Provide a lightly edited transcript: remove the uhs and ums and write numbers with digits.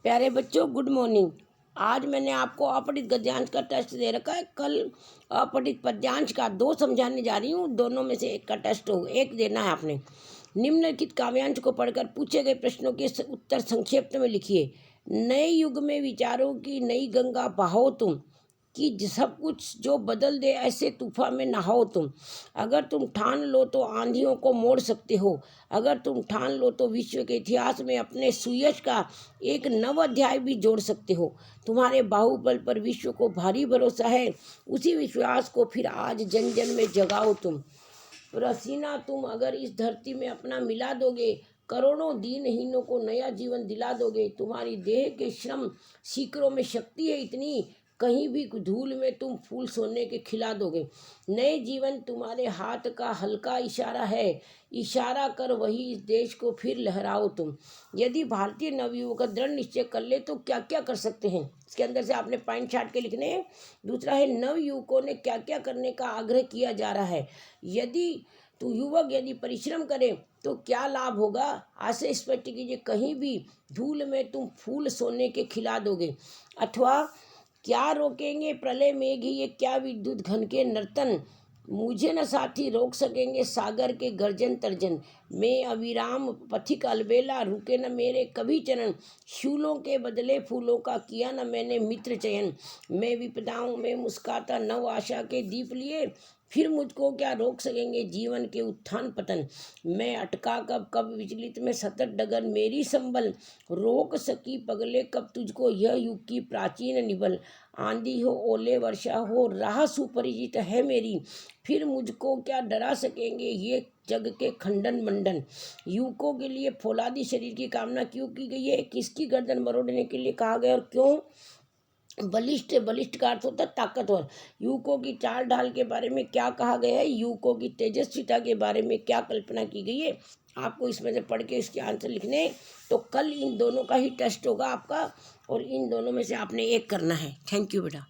प्यारे बच्चों, good morning. आज मैंने आपको अपठित गद्यांश का टेस्ट दे रखा है। कल अपठित पद्यांश का 2 समझाने जा रही हूँ। दोनों में से एक का टेस्ट हो, एक देना है आपने। निम्नलिखित काव्यांश को पढ़कर पूछे गए प्रश्नों के उत्तर संक्षेप में लिखिए। नए युग में विचारों की नई गंगा बहाओ तुम, कि सब कुछ जो बदल दे ऐसे तूफान में नहाओ तुम। अगर तुम ठान लो तो आंधियों को मोड़ सकते हो। अगर तुम ठान लो तो विश्व के इतिहास में अपने सुयश का एक नव अध्याय भी जोड़ सकते हो। तुम्हारे बाहुबल पर विश्व को भारी भरोसा है। उसी विश्वास को फिर आज जन जन में जगाओ तुम। पसीना तुम अगर इस धरती में अपना मिला दोगे, करोड़ों दीनहीनों को नया जीवन दिला दोगे। तुम्हारी देह के श्रम सीकरों में शक्ति है इतनी, कहीं भी धूल में तुम फूल सोने के खिला दोगे। नए जीवन तुम्हारे हाथ का हल्का इशारा है, इशारा कर वही इस देश को फिर लहराओ तुम। यदि भारतीय नवयुवक का दृढ़ निश्चय कर ले तो क्या क्या कर सकते हैं, इसके अंदर से आपने पॉइंट छाट के लिखने हैं। दूसरा है नवयुवकों ने क्या क्या करने का आग्रह किया जा रहा है। यदि परिश्रम करे तो क्या लाभ होगा, आज से स्पष्ट कीजिए। कहीं भी धूल में तुम फूल सोने के खिला दोगे। अथवा क्या रोकेंगे प्रलय मेघ ये, क्या विद्युत घन के नर्तन। मुझे न साथी रोक सकेंगे सागर के गर्जन तर्जन। मैं अविराम पथिक अलबेला, रुके न मेरे कभी चरण। शूलों के बदले फूलों का किया न मैंने मित्र चयन। मैं विपदाओं में मुस्काता नव आशा के दीप लिए, फिर मुझको क्या रोक सकेंगे जीवन के उत्थान पतन। मैं अटका कब विचलित में सतत डगर मेरी संबल। रोक सकी पगले कब तुझको यह युग की प्राचीन निबल। आंधी हो ओले वर्षा हो राह सुपरिचित है मेरी, फिर मुझको क्या डरा सकेंगे ये जग के खंडन मंडन। युवकों के लिए फौलादी शरीर की कामना क्यों की गई है, किसकी गर्दन मरोड़ने के लिए कहा गया और क्यों। बलिष्ठ का अर्थ होता है ताकतवर। युवकों की चाल ढाल के बारे में क्या कहा गया है, युवकों की तेजस्विता के बारे में क्या कल्पना की गई है। आपको इसमें से पढ़ के इसके आंसर लिखने। तो कल इन दोनों का ही टेस्ट होगा आपका, और इन दोनों में से आपने एक करना है। थैंक यू बेटा।